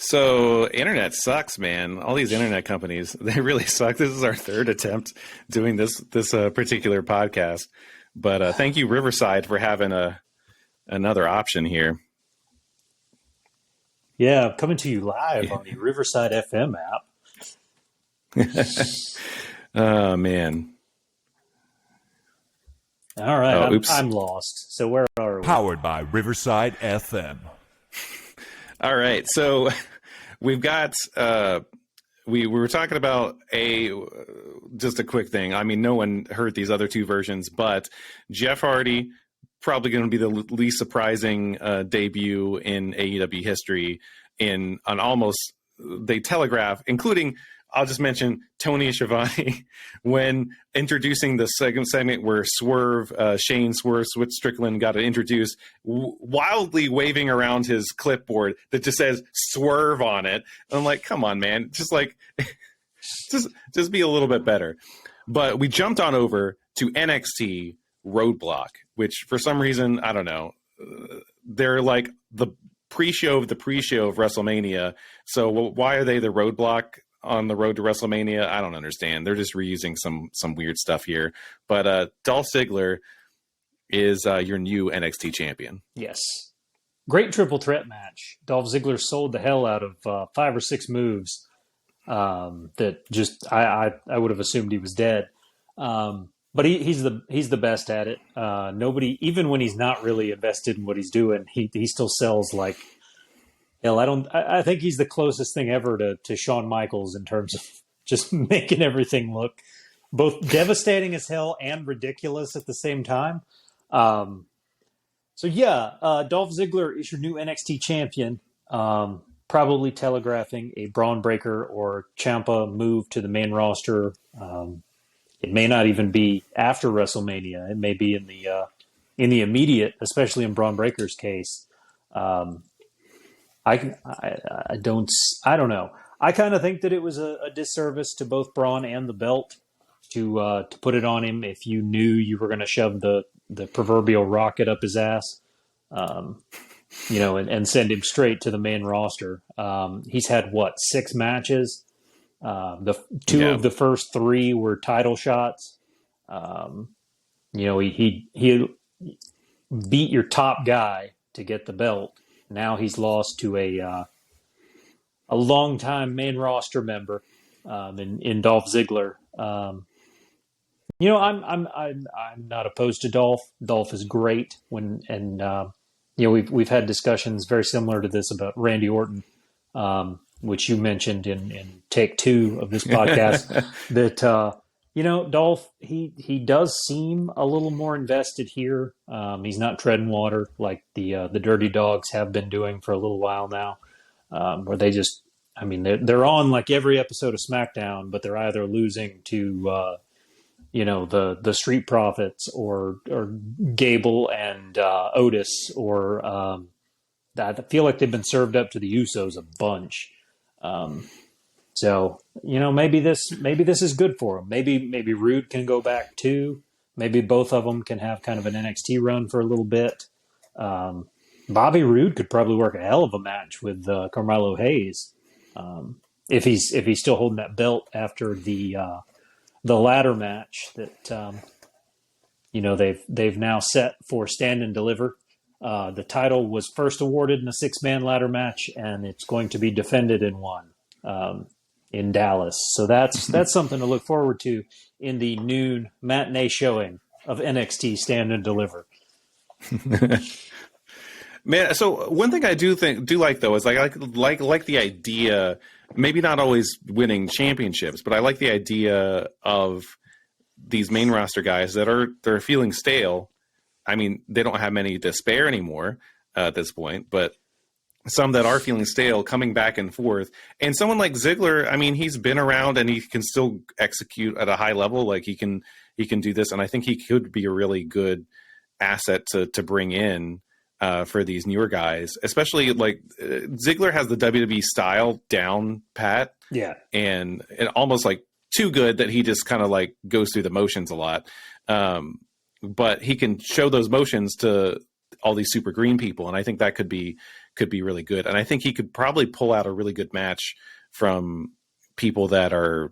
So internet sucks, man. All these internet companies, they really suck. This is our third attempt doing this particular podcast. But thank you, Riverside, for having another option here. Yeah, coming to you live on the Riverside FM app. Oh, man. All right, I'm lost. So where are we? Powered by Riverside FM. All right, so we've got we were talking about just a quick thing. I mean, no one heard these other two versions, but Jeff Hardy probably going to be the least surprising debut in AEW history on almost they telegraph, including. I'll just mention Tony Schiavone when introducing the segment where Shane Swerve Strickland got introduced, wildly waving around his clipboard that just says Swerve on it. I'm like, come on, man. Just be a little bit better. But we jumped on over to NXT Roadblock, which for some reason, I don't know, they're like the pre-show of WrestleMania. So why are they the Roadblock on the road to WrestleMania? I don't understand. They're just reusing some weird stuff here. But Dolph Ziggler is your new NXT champion. Yes. Great triple threat match. Dolph Ziggler sold the hell out of 5 or 6 moves that just I would have assumed he was dead. But he's the best at it. Nobody, even when he's not really invested in what he's doing, he still sells like hell. I think he's the closest thing ever to Shawn Michaels in terms of just making everything look both devastating as hell and ridiculous at the same time. Dolph Ziggler is your new NXT champion, probably telegraphing a Braun Breaker or Ciampa move to the main roster. It may not even be after WrestleMania. It may be in the immediate, especially in Braun Breaker's case. I don't know. I kind of think that it was a disservice to both Braun and the belt to put it on him if you knew you were going to shove the proverbial rocket up his ass, and send him straight to the main roster. He's had 6 matches. The 2 of the first 3 were title shots. He beat your top guy to get the belt. Now he's lost to a longtime main roster member in Dolph Ziggler. I'm not opposed to Dolph. Dolph is great we've had discussions very similar to this about Randy Orton, which you mentioned in take 2 of this podcast. That Dolph he does seem a little more invested here. He's not treading water like the Dirty Dogs have been doing for a little while now, where they just, they're on like every episode of SmackDown, but they're either losing to the Street Profits or Gable and Otis, or I feel like they've been served up to the Usos a bunch. So maybe this is good for him. Maybe Rude can go back too. Maybe both of them can have kind of an NXT run for a little bit. Bobby Roode could probably work a hell of a match with Carmelo Hayes if he's still holding that belt after the ladder match that they've now set for Stand and Deliver. The title was first awarded in a 6-man ladder match, and it's going to be defended in one. In Dallas. So that's something to look forward to in the noon matinee showing of NXT Stand and Deliver. Man, so one thing I do like though is like the idea, maybe not always winning championships, but I like the idea of these main roster guys they're feeling stale. They don't have many to spare anymore at this point, but some that are feeling stale, coming back and forth. And someone like Ziggler, he's been around and he can still execute at a high level. Like he can do this. And I think he could be a really good asset to bring in for these newer guys, especially like Ziggler has the WWE style down pat. Yeah. And almost like too good that he just kind of like goes through the motions a lot. But he can show those motions to all these super green people. And I think that could be could be really good. And I think he could probably pull out a really good match from people that are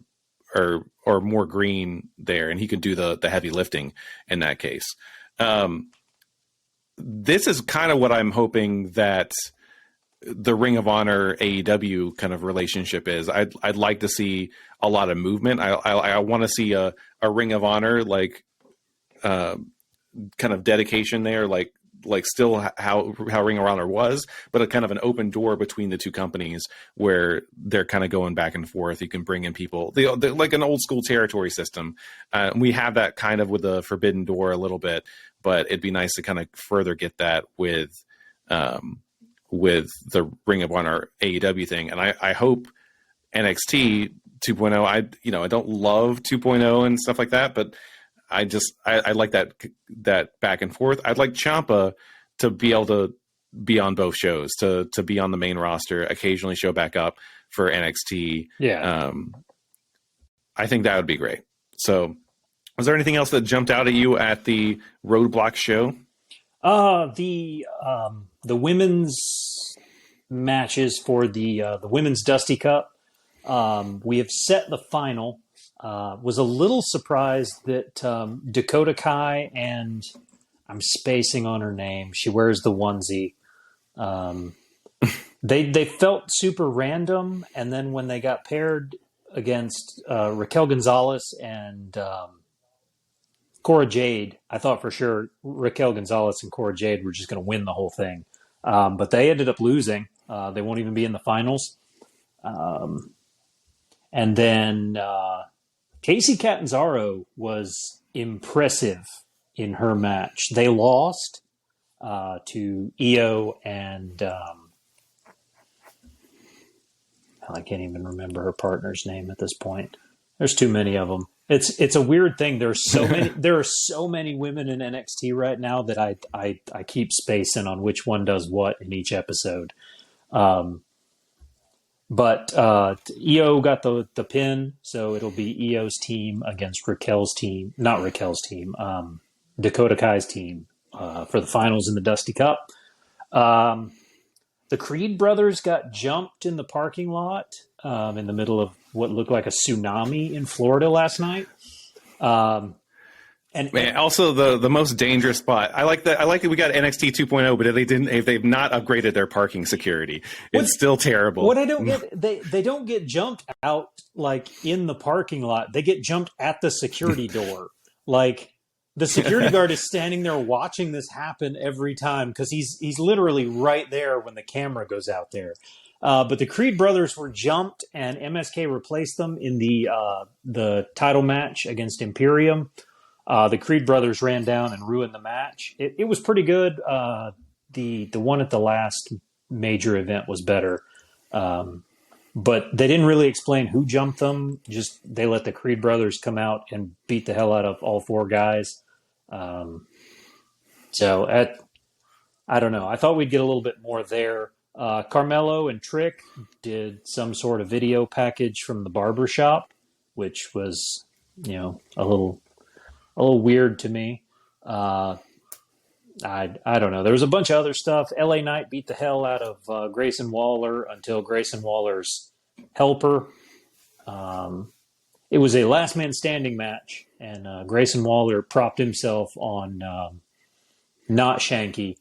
more green there, and he could do the heavy lifting in that case. This is kind of what I'm hoping that the Ring of Honor AEW kind of relationship is. I'd like to see a lot of movement. I want to see a Ring of Honor kind of dedication there, like still how Ring of Honor was, but a kind of an open door between the two companies where they're kind of going back and forth. You can bring in people, they're like an old school territory system. We have that kind of with the Forbidden Door a little bit, but it'd be nice to kind of further get that with the Ring of Honor AEW thing. And I hope NXT 2.0, I don't love 2.0 and stuff like that, but I like that back and forth. I'd like Ciampa to be able to be on both shows, to be on the main roster, occasionally show back up for NXT. Yeah. I think that would be great. So was there anything else that jumped out at you at the Roadblock show? The women's matches for the women's Dusty Cup. We have set the final. Was a little surprised that Dakota Kai and I'm spacing on her name. She wears the onesie. They felt super random, and then when they got paired against Raquel Gonzalez and Cora Jade, I thought for sure Raquel Gonzalez and Cora Jade were just going to win the whole thing, but they ended up losing. They won't even be in the finals. And then Casey Catanzaro was impressive in her match. They lost to Io and I can't even remember her partner's name at this point. There's too many of them. It's a weird thing. There are so many women in NXT right now that I keep spacing on which one does what in each episode. But Io got the pin, so it'll be Io's team against Raquel's team, not Raquel's team, Dakota Kai's team for the finals in the Dusty Cup. The Creed brothers got jumped in the parking lot in the middle of what looked like a tsunami in Florida last night. And also the most dangerous spot. I like that. I like that we got NXT 2.0, but if they've not upgraded their parking security, it's still terrible. What I don't get, they don't get jumped out like in the parking lot. They get jumped at the security door. Like the security guard is standing there watching this happen every time because he's literally right there when the camera goes out there. But the Creed brothers were jumped, and MSK replaced them in the title match against Imperium. The Creed brothers ran down and ruined the match. It was pretty good. The one at the last major event was better. But they didn't really explain who jumped them. Just they let the Creed brothers come out and beat the hell out of all four guys. So I don't know. I thought we'd get a little bit more there. Carmelo and Trick did some sort of video package from the barbershop, which was, a little weird to me. I don't know. There was a bunch of other stuff. LA Knight beat the hell out of Grayson Waller until Grayson Waller's helper. It was a last man standing match, and Grayson Waller propped himself on not Shanky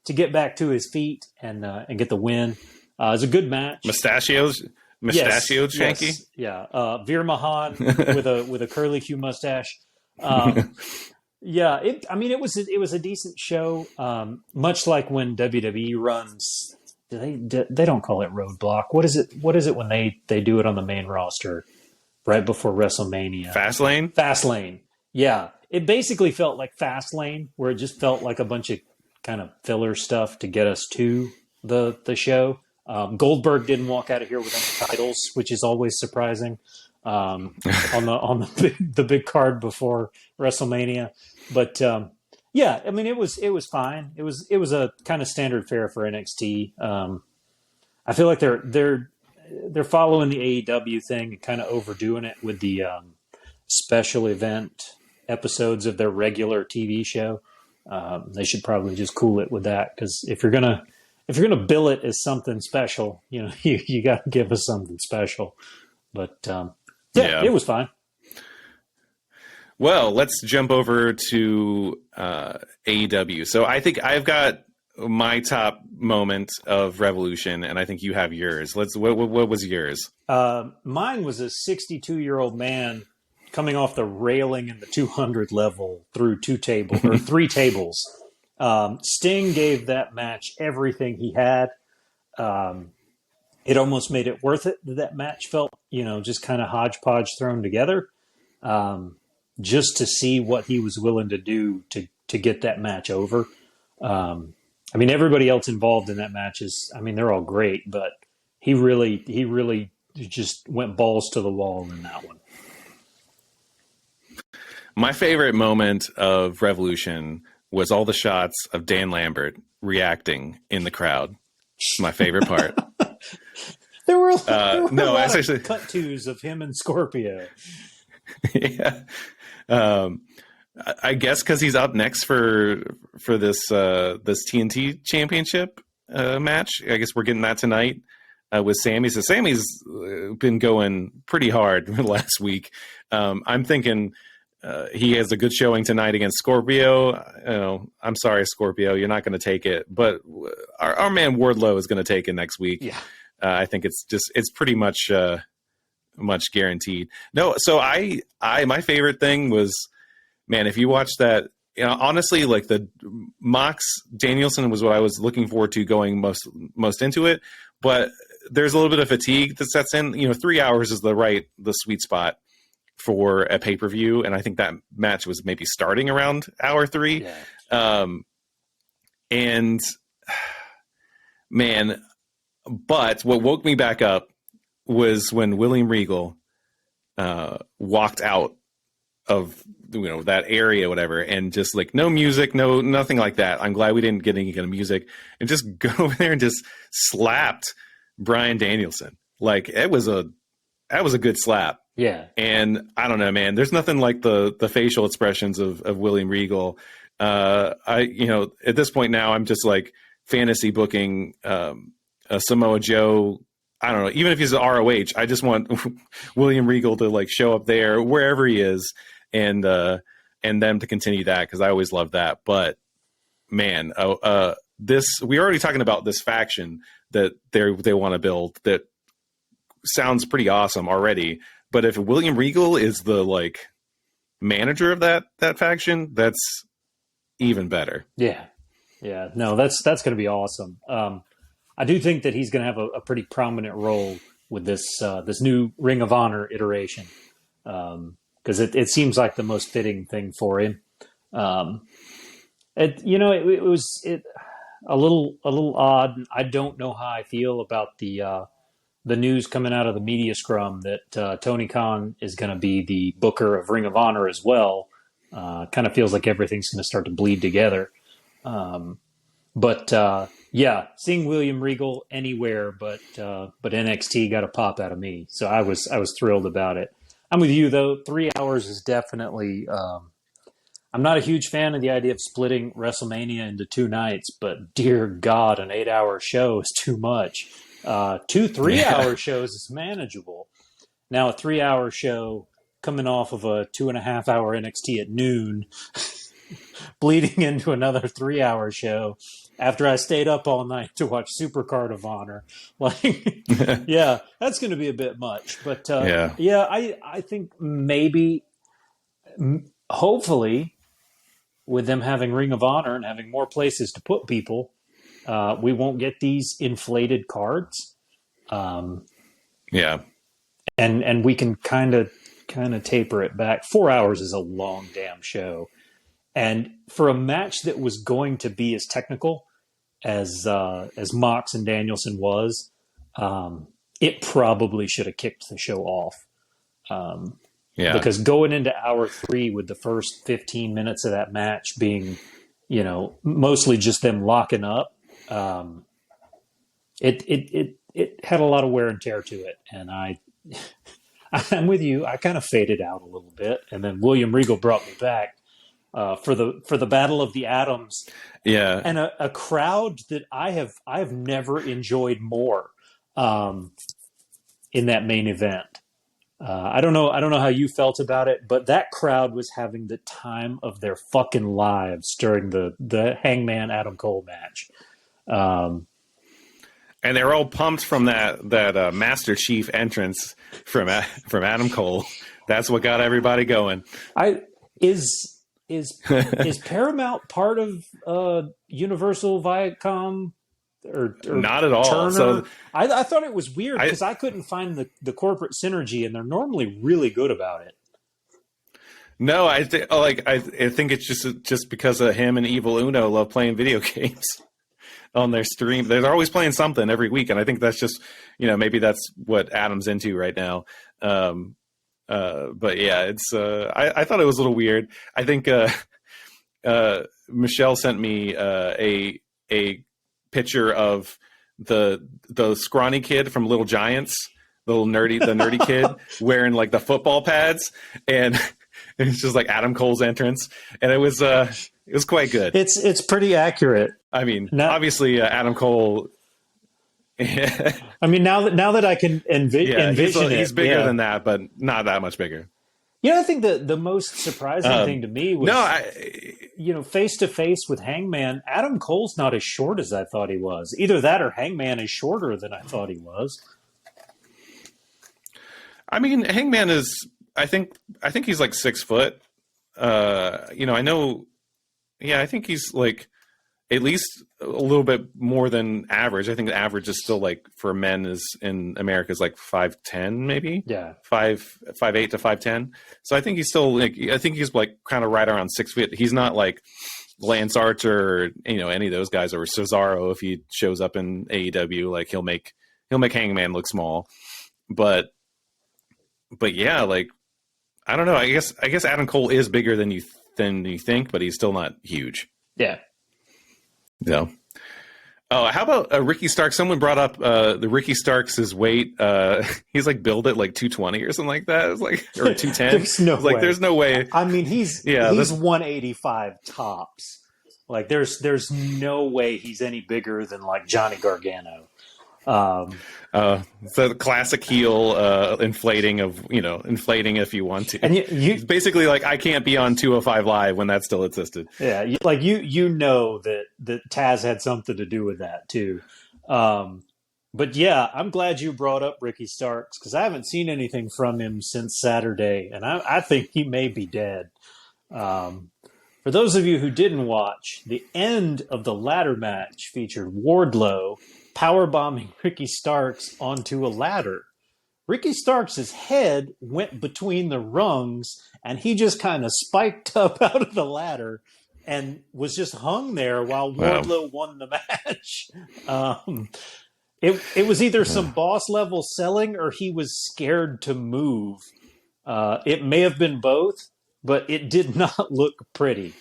to get back to his feet and get the win. It was a good match. Mustachioed Shanky. Yes, yeah. Veer Mahan with a curly Q mustache. Yeah, it was a decent show. Much like when WWE runs, they don't call it Roadblock. What is it when they do it on the main roster right before WrestleMania? Fastlane. Yeah, it basically felt like Fastlane, where it just felt like a bunch of kind of filler stuff to get us to the show. Goldberg didn't walk out of here with any titles, which is always surprising on the big card before WrestleMania. But yeah, it was fine. It was a kind of standard fare for NXT. I feel like they're following the AEW thing and kind of overdoing it with the special event episodes of their regular TV show. They should probably just cool it with that, because if you're gonna bill it as something special, you got to give us something special. But Yeah. it was fine. Well, let's jump over to AEW. So I think I've got my top moment of Revolution, and I think you have yours. What was yours? Mine was a 62-year-old man coming off the railing in the 200 level through three tables. Sting gave that match everything he had. It almost made it worth it. That match felt, just kind of hodgepodge thrown together. Just to see what he was willing to do to get that match over. Everybody else involved in that match they're all great, but he really just went balls to the wall in that one. My favorite moment of Revolution was all the shots of Dan Lambert reacting in the crowd. My favorite part. There were a lot actually of cut-tos of him and Scorpio. Yeah. I guess because he's up next for this TNT championship match. I guess we're getting that tonight with Sammy. So Sammy's been going pretty hard last week. I'm thinking he has a good showing tonight against Scorpio. I'm sorry, Scorpio, you're not going to take it, but our man Wardlow is going to take it next week. Yeah. I think it's pretty much guaranteed. No, so my favorite thing was, man, if you watch that, honestly, like the Mox Danielson was what I was looking forward to going most into it, but there's a little bit of fatigue that sets in. 3 hours is the sweet spot for a pay-per-view, and I think that match was maybe starting around hour 3. Yeah. And man, but what woke me back up was when William Regal walked out of that area, whatever, and just like no music, nothing like that. I'm glad we didn't get any kind of music, and just go over there and just slapped Bryan Danielson. Like that was a good slap. Yeah. And I don't know, man, there's nothing like the facial expressions of William Regal. At this point now, I'm just like fantasy booking Samoa Joe. I don't know, even if he's an ROH, I just want William Regal to like show up there wherever he is, and them to continue that, because I always love that. But man, we're already talking about this faction that they want to build that sounds pretty awesome already. But if William Regal is the like manager of that faction, that's even better. Yeah. No, that's going to be awesome. I do think that he's going to have a pretty prominent role with this new Ring of Honor iteration, because it seems like the most fitting thing for him. It was a little odd. I don't know how I feel about the news coming out of the media scrum that Tony Khan is going to be the booker of Ring of Honor as well. Kind of feels like everything's going to start to bleed together. Yeah, seeing William Regal anywhere but NXT got a pop out of me. So I was thrilled about it. I'm with you though. 3 hours is definitely. I'm not a huge fan of the idea of splitting WrestleMania into 2 nights, but dear God, an 8-hour show is too much. 2 3-hour shows is manageable. Now a 3-hour show coming off of a 2.5-hour NXT at noon, bleeding into another 3-hour show after I stayed up all night to watch Supercard of Honor. Like, yeah, that's going to be a bit much. But I think maybe, hopefully, with them having Ring of Honor and having more places to put people, we won't get these inflated cards. Yeah. And we can kind of taper it back. 4 hours is a long damn show. And for a match that was going to be as technical as Mox and Danielson was, it probably should have kicked the show off. Because going into hour 3 with the first 15 minutes of that match being, mostly just them locking up, it had a lot of wear and tear to it. And I'm with you. I kind of faded out a little bit, and then William Regal brought me back. for the Battle of the Atoms, Yeah. and a crowd that I have never enjoyed more in that main event. I don't know how you felt about it, but that crowd was having the time of their fucking lives during the Hangman Adam Cole match. And they're all pumped from that Master Chief entrance from Adam Cole. That's what got everybody going. Is Paramount part of Universal Viacom or not at all? Turner? So I thought it was weird because I couldn't find the corporate synergy, and they're normally really good about it. No, I think it's just because of him and Evil Uno love playing video games on their stream. They're always playing something every week, and I think that's just, maybe that's what Adam's into right now. But yeah, it's I thought it was a little weird. I think Michelle sent me a picture of the scrawny kid from Little Giants, the nerdy kid wearing like the football pads, and it's just like Adam Cole's entrance, and it was quite good. It's pretty accurate. I mean, obviously Adam Cole. I mean, now that I can envision he's bigger than that, but not that much bigger. I think the most surprising thing to me was face to face with Hangman, Adam Cole's not as short as I thought he was. Either that or Hangman is shorter than I thought he was. I mean, Hangman is. I think he's like 6 foot. I know. Yeah, I think he's like at least a little bit more than average. I think the average is still like for men is in America is like 5'10", maybe. Yeah, 5'8" to 5'10". So I think he's still like. I think he's like kind of right around 6 feet. He's not like Lance Archer or any of those guys, or Cesaro if he shows up in AEW. Like he'll make Hangman look small, but yeah, like I don't know. I guess Adam Cole is bigger than you think, but he's still not huge. Yeah. So, how about Ricky Starks? Someone brought up the Ricky Starks' weight. He's like billed at like 220 or something like that. It's like or 210. There's no way. I mean, he's 185 tops. Like there's no way he's any bigger than like Johnny Gargano. It's a classic heel inflating if you want to. And you basically like I can't be on 205 Live when that still existed. Yeah, that Taz had something to do with that too. But yeah, I'm glad you brought up Ricky Starks because I haven't seen anything from him since Saturday, and I think he may be dead. For those of you who didn't watch, the end of the ladder match featured Wardlow powerbombing Ricky Starks onto a ladder. Ricky Starks' head went between the rungs, and he just kind of spiked up out of the ladder and was just hung there while Wardlow won the match. It was either some boss level selling or he was scared to move. It may have been both, but it did not look pretty.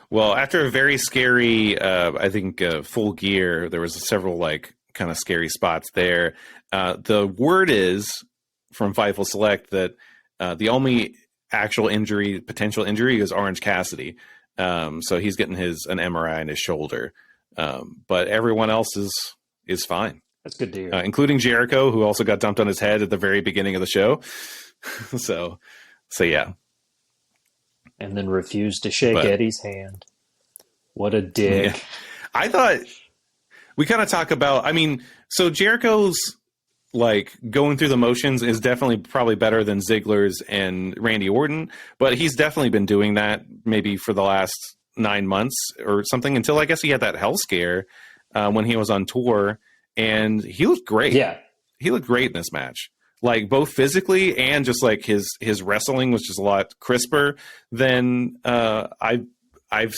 Well, after a very scary, I think, Full Gear, there was several like kind of scary spots there. The word is from Fightful Select that the only actual potential injury, is Orange Cassidy. So he's getting an MRI in his shoulder. But everyone else is fine. That's good to hear. Including Jericho, who also got dumped on his head at the very beginning of the show. So yeah. And then refused to shake Eddie's hand. What a dick. Yeah. I thought we kind of talk about, so Jericho's like going through the motions is definitely probably better than Ziggler's and Randy Orton, but he's definitely been doing that maybe for the last 9 months or something until I guess he had that hell scare when he was on tour, and he looked great. Yeah. He looked great in this match. Like both physically and just like his wrestling was just a lot crisper than I've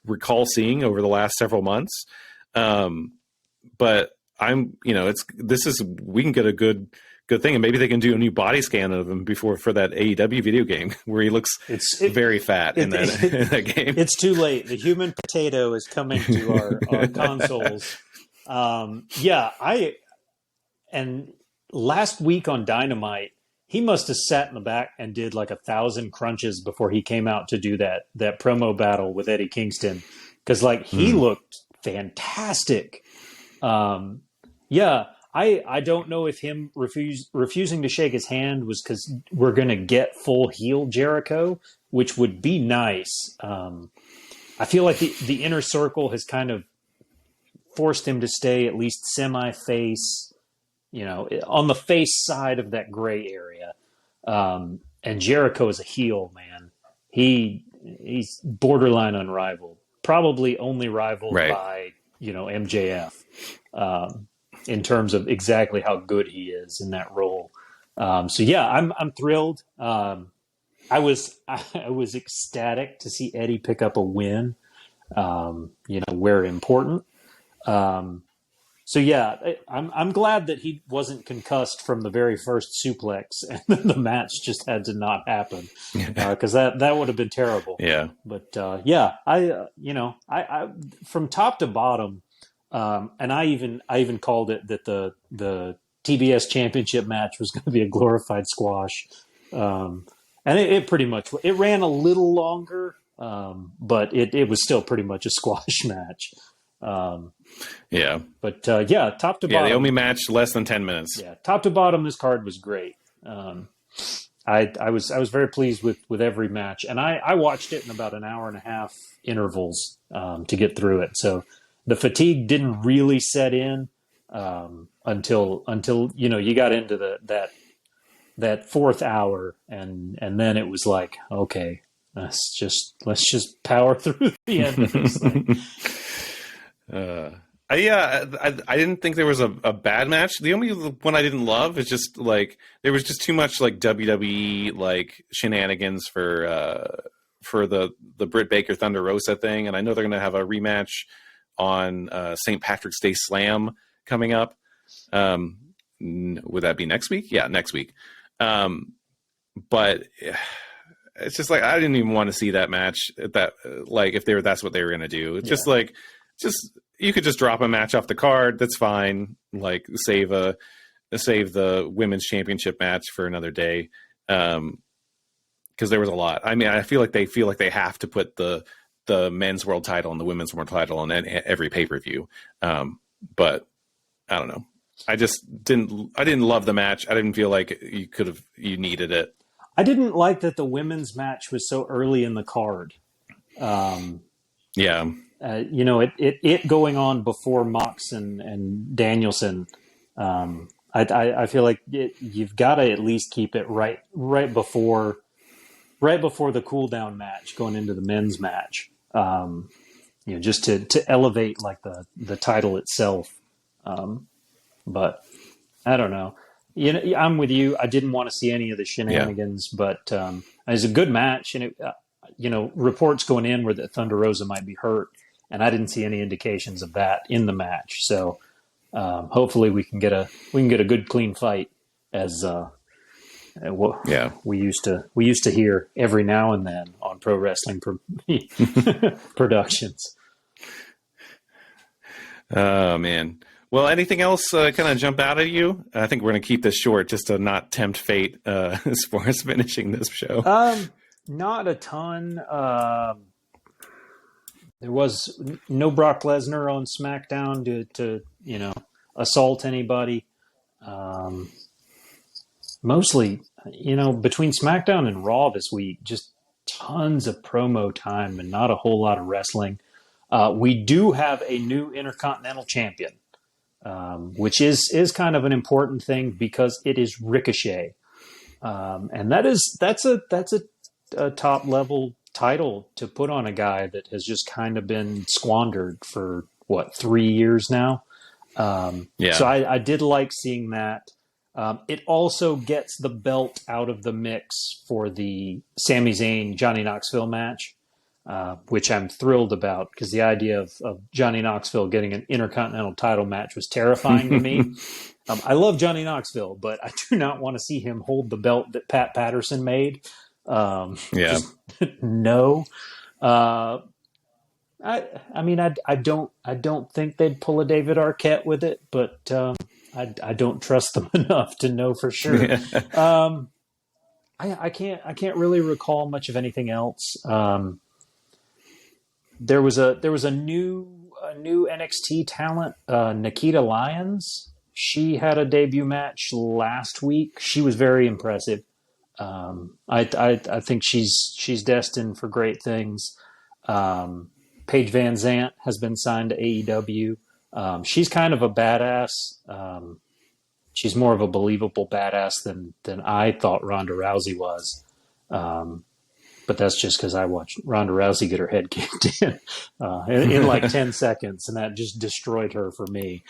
recall seeing over the last several months. But we can get a good thing, and maybe they can do a new body scan of him for that AEW video game where he looks very fat in that game. It's too late. The human potato is coming to our consoles. And last week on Dynamite, he must have sat in the back and did like 1,000 crunches before he came out to do that promo battle with Eddie Kingston. Cause like he looked fantastic. Yeah. I don't know if him refusing to shake his hand was because we're going to get full heel Jericho, which would be nice. I feel like the inner circle has kind of forced him to stay at least semi-face, on the face side of that gray area. And Jericho is a heel, man. He's borderline unrivaled, probably only rivaled by, MJF, in terms of exactly how good he is in that role. So yeah, I'm thrilled. I was ecstatic to see Eddie pick up a win, where important. So yeah, I'm glad that he wasn't concussed from the very first suplex, and then the match just had to not happen, because that would have been terrible. Yeah. But I from top to bottom, and I even called it that the TBS championship match was going to be a glorified squash, and it pretty much ran a little longer, but it was still pretty much a squash match. But top to bottom. They only matched less than 10 minutes. Yeah, top to bottom, this card was great. I was very pleased with every match, and I watched it in about an hour and a half intervals to get through it. So the fatigue didn't really set in until you got into that fourth hour, and then it was like, okay, let's just power through the end of this thing. I didn't think there was a bad match. The only one I didn't love is just like there was just too much like WWE like shenanigans for the Britt Baker Thunder Rosa thing, and I know they're gonna have a rematch on St. Patrick's Day Slam coming up. Would that be next week? Yeah, next week. But it's just like I didn't even want to see that match. That like if that's what they were gonna do. It's just like you could just drop a match off the card. That's fine. Like save the women's championship match for another day. Because there was a lot. I mean, I feel like they have to put the men's world title and the women's world title on every pay-per-view. But I don't know. I didn't love the match. I didn't feel like you needed it. I didn't like that the women's match was so early in the card. Yeah. It going on before Mox and Danielson. I feel like you've got to at least keep it right before the cool down match going into the men's match. Just to elevate like the title itself. But I don't know. I'm with you. I didn't want to see any of the shenanigans, but it was a good match, and it, reports going in were that Thunder Rosa might be hurt, and I didn't see any indications of that in the match. So hopefully we can get a good clean fight, as we used to hear every now and then on pro wrestling productions. Oh man. Well, anything else kind of jump out at you? I think we're going to keep this short just to not tempt fate as far as finishing this show. Not a ton. There was no Brock Lesnar on SmackDown to assault anybody. Mostly, between SmackDown and Raw this week, just tons of promo time and not a whole lot of wrestling. We do have a new Intercontinental Champion. Which is kind of an important thing because it is Ricochet, and that's a top level title to put on a guy that has just kind of been squandered for 3 years now. So I did like seeing that. It also gets the belt out of the mix for the Sami Zayn Johnny Knoxville match. Which I'm thrilled about because the idea of Johnny Knoxville getting an Intercontinental title match was terrifying to me. I love Johnny Knoxville, but I do not want to see him hold the belt that Pat Patterson made. No. I don't think they'd pull a David Arquette with it, but I don't trust them enough to know for sure. I can't really recall much of anything else. There was a new NXT talent, Nikita Lyons. She had a debut match last week. She was very impressive. I think she's destined for great things. Paige Van Zant has been signed to AEW. She's kind of a badass. She's more of a believable badass than I thought Ronda Rousey was. But that's just because I watched Ronda Rousey get her head kicked in like 10 seconds, and that just destroyed her for me.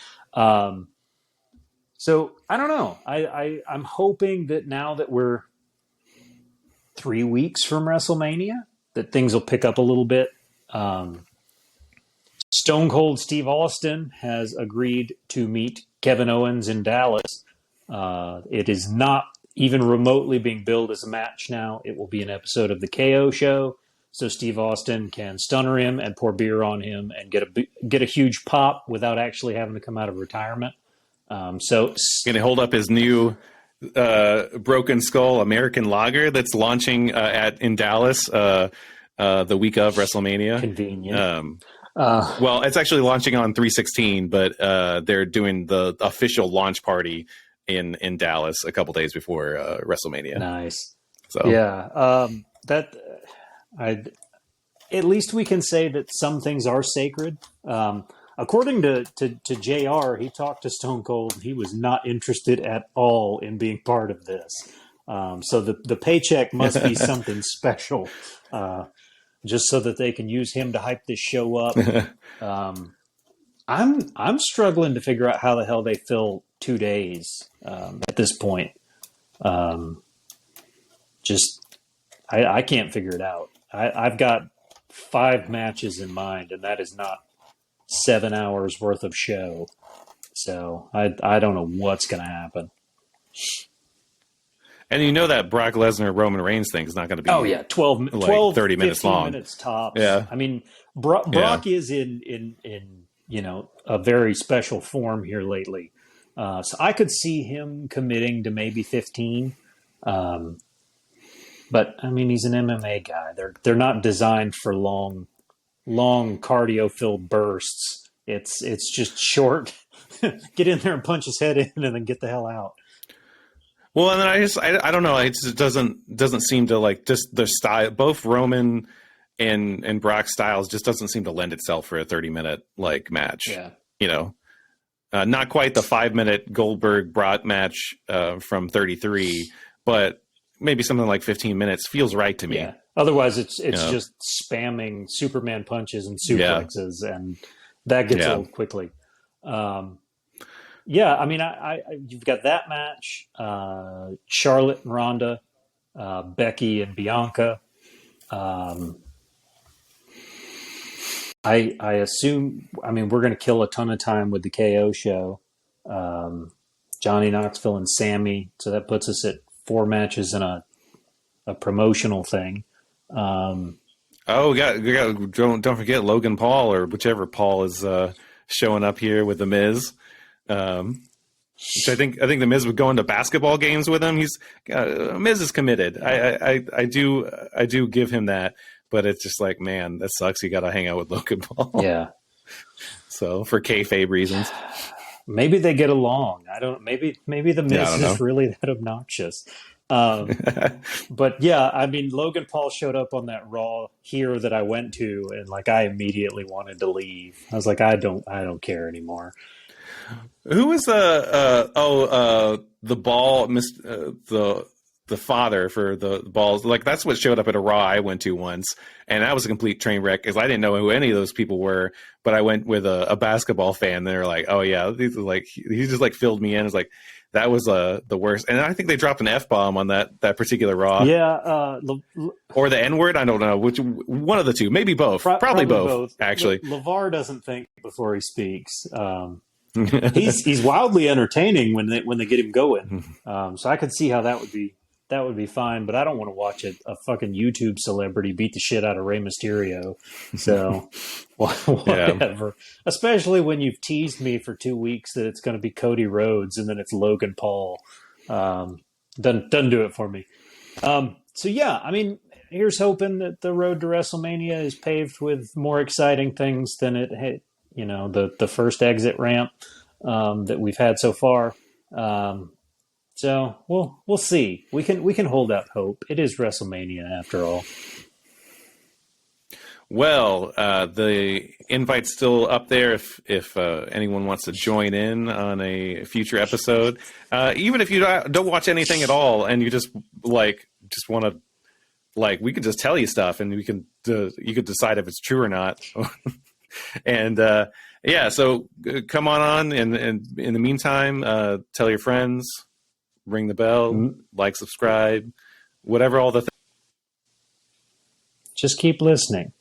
So I don't know. I'm hoping that now that we're 3 weeks from WrestleMania, that things will pick up a little bit. Stone Cold Steve Austin has agreed to meet Kevin Owens in Dallas. It is not even remotely being billed as a match now. It will be an episode of the KO show, so Steve Austin can stunner him and pour beer on him and get a huge pop without actually having to come out of retirement. So Going to hold up his new Broken Skull American Lager that's launching in Dallas the week of WrestleMania. Convenient. Well, it's actually launching on 3/16, but they're doing the official launch party in Dallas a couple days before WrestleMania. Nice. So yeah, at least we can say that some things are sacred. According to JR, he talked to Stone Cold, and he was not interested at all in being part of this. So the paycheck must be something special, just so that they can use him to hype this show up. I'm struggling to figure out how the hell they fill 2 days at this point. I can't figure it out. I've got 5 matches in mind, and that is not 7 hours worth of show. So I don't know what's going to happen. And you know that Brock Lesnar Roman Reigns thing is not going to be 12 30 minutes long. Minutes tops. Yeah. I mean, Brock is in a very special form here lately. So I could see him committing to maybe 15. But I mean, he's an MMA guy. They're not designed for long cardio-filled bursts. It's just short. Get in there and punch his head in, and then get the hell out. Well, and then I don't know. It just doesn't seem to like just their style. Both Roman and Brock styles just doesn't seem to lend itself for a 30-minute like match. Yeah, not quite the 5-minute Goldberg Brock match from 33, but maybe something like 15 minutes feels right to me. Yeah. Otherwise, it's just spamming Superman punches and suplexes, and that gets old quickly. I mean, you've got that match, Charlotte and Ronda, Becky and Bianca. I assume, I mean, we're going to kill a ton of time with the KO show. Johnny Knoxville and Sammy, so that puts us at 4 matches in a promotional thing. We got don't forget Logan Paul, or whichever Paul is showing up here with the Miz. Which I think the Miz would go into basketball games with him. He's Miz is committed. I do give him that, but it's just like, man, that sucks. You got to hang out with Logan Paul. Yeah. So for kayfabe reasons, maybe they get along. I don't. Maybe the Miz is really that obnoxious. But yeah, I mean, Logan Paul showed up on that Raw here that I went to, and like I immediately wanted to leave. I was like, I don't care anymore. Who was the ball the father for the balls? Like that's what showed up at a Raw I went to once, and that was a complete train wreck because I didn't know who any of those people were. But I went with a basketball fan. And they were like, "Oh yeah, these are like," he just like filled me in. It's like that was the worst. And I think they dropped an F-bomb on that particular Raw. Yeah, or the N-word. I don't know which one of the two. Maybe both. Probably both. Actually, LeVar doesn't think before he speaks. He's wildly entertaining when they get him going. So I could see how that would be fine, but I don't want to watch a fucking YouTube celebrity beat the shit out of Rey Mysterio. So whatever. Yeah. Especially when you've teased me for 2 weeks that it's going to be Cody Rhodes and then it's Logan Paul. Doesn't do it for me. So yeah, I mean, here's hoping that the road to WrestleMania is paved with more exciting things than it had, the first exit ramp that we've had so far. So we'll see. We can hold out hope. It is WrestleMania after all. Well, the invite's still up there if anyone wants to join in on a future episode. Even if you don't watch anything at all and you just want to, we could just tell you stuff and you could decide if it's true or not. And so come on and in the meantime, tell your friends, ring the bell, subscribe, whatever all the Just keep listening.